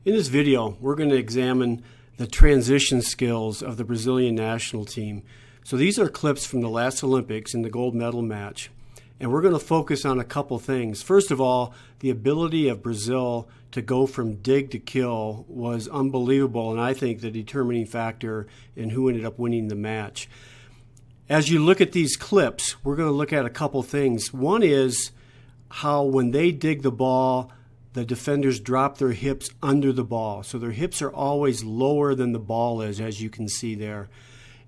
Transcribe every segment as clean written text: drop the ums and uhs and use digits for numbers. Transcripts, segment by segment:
In this video, we're going to examine the transition skills of the Brazilian national team. So these are clips from the last Olympics in the gold medal match. And we're going to focus on a couple things. First of all, the ability of Brazil to go from dig to kill was unbelievable, and I think the determining factor in who ended up winning the match. As you look at these clips, we're going to look at a couple things. One is how when they dig the ball, the defenders drop their hips under the ball. So their hips are always lower than the ball is, as you can see there.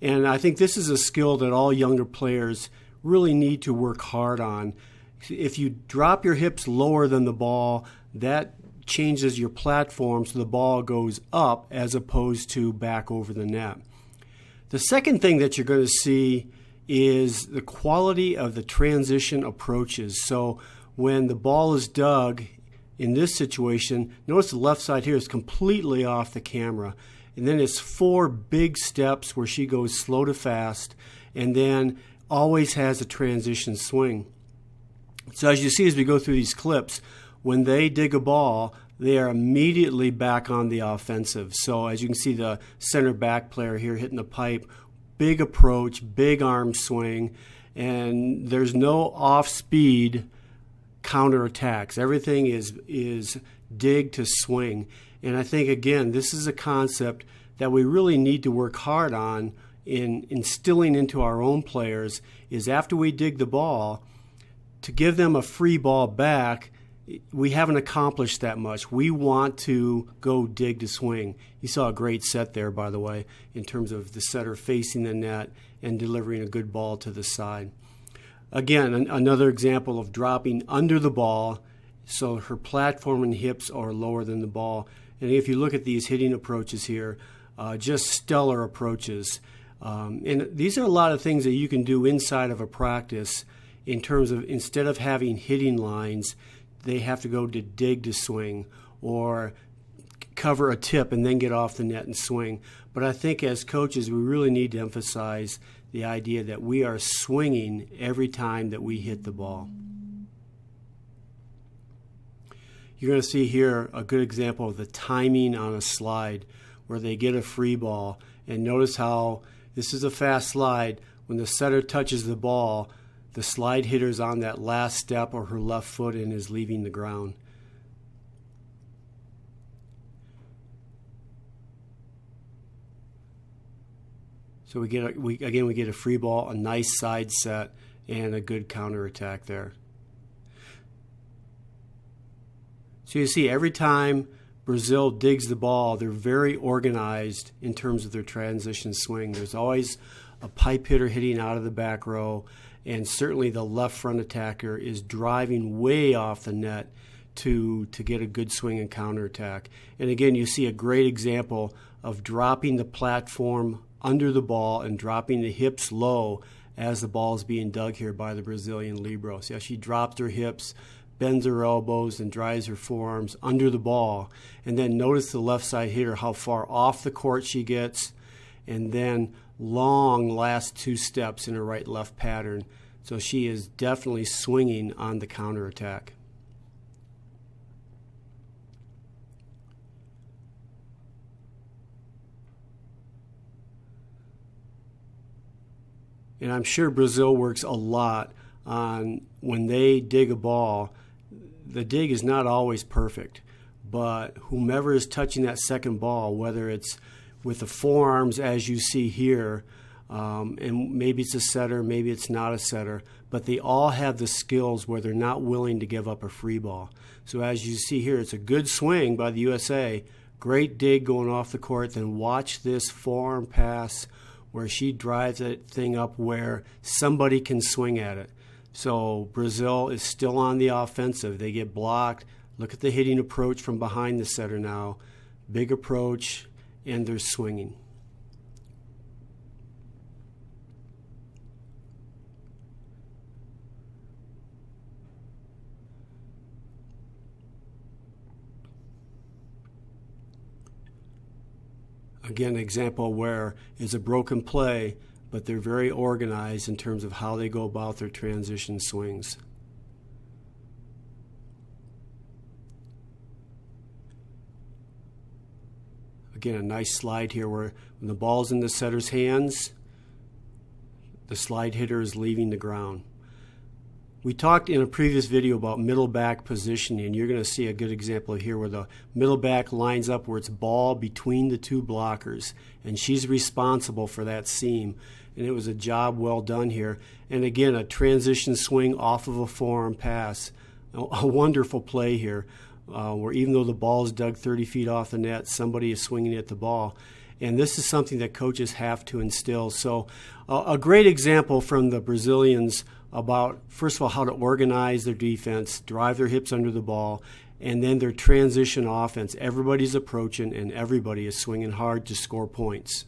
And I think this is a skill that all younger players really need to work hard on. If you drop your hips lower than the ball, that changes your platform so the ball goes up as opposed to back over the net. The second thing that you're going to see is the quality of the transition approaches. So when the ball is dug, in this situation, notice the left side here is completely off the camera. And then it's 4 big steps where she goes slow to fast and then always has a transition swing. So as you see as we go through these clips, when they dig a ball, they are immediately back on the offensive. So as you can see the center back player here hitting the pipe, big approach, big arm swing, and there's no off-speed counterattacks. Everything is dig to swing. And I think, again, this is a concept that we really need to work hard on in instilling into our own players, is after we dig the ball, to give them a free ball back, we haven't accomplished that much. We want to go dig to swing. You saw a great set there, by the way, in terms of the setter facing the net and delivering a good ball to the side. Again, another example of dropping under the ball, so her platform and hips are lower than the ball. And if you look at these hitting approaches here, just stellar approaches. And these are a lot of things that you can do inside of a practice in terms of, instead of having hitting lines, they have to go to dig to swing or cover a tip and then get off the net and swing. But I think as coaches, we really need to emphasize the idea that we are swinging every time that we hit the ball. You're going to see here a good example of the timing on a slide where they get a free ball. And notice how this is a fast slide. When the setter touches the ball, the slide hitter's on that last step or her left foot and is leaving the ground. So we get a free ball, a nice side set, and a good counterattack there. So you see, every time Brazil digs the ball, they're very organized in terms of their transition swing. There's always a pipe hitter hitting out of the back row, and certainly the left front attacker is driving way off the net to get a good swing and counterattack. And again, you see a great example of dropping the platform under the ball and dropping the hips low as the ball is being dug here by the Brazilian libero. See how she drops her hips, bends her elbows, and drives her forearms under the ball. And then notice the left side hitter, how far off the court she gets, and then long last 2 steps in a right-left pattern. So she is definitely swinging on the counterattack. And I'm sure Brazil works a lot on when they dig a ball. The dig is not always perfect, but whomever is touching that second ball, whether it's with the forearms as you see here, and maybe it's a setter, maybe it's not a setter, but they all have the skills where they're not willing to give up a free ball. So as you see here, it's a good swing by the USA, great dig going off the court, then watch this forearm pass where she drives that thing up where somebody can swing at it. So Brazil is still on the offensive. They get blocked. Look at the hitting approach from behind the setter now. Big approach, and they're swinging. Again, an example where it's a broken play, but they're very organized in terms of how they go about their transition swings. Again, a nice slide here where when the ball's in the setter's hands, the slide hitter is leaving the ground. We talked in a previous video about middle back positioning. You're going to see a good example here where the middle back lines up where it's ball between the two blockers, and she's responsible for that seam. And it was a job well done here. And again, a transition swing off of a forearm pass. A wonderful play here where even though the ball is dug 30 feet off the net, somebody is swinging at the ball. And this is something that coaches have to instill. So a great example from the Brazilians about, first of all, how to organize their defense, drive their hips under the ball, and then their transition offense. Everybody's approaching and everybody is swinging hard to score points.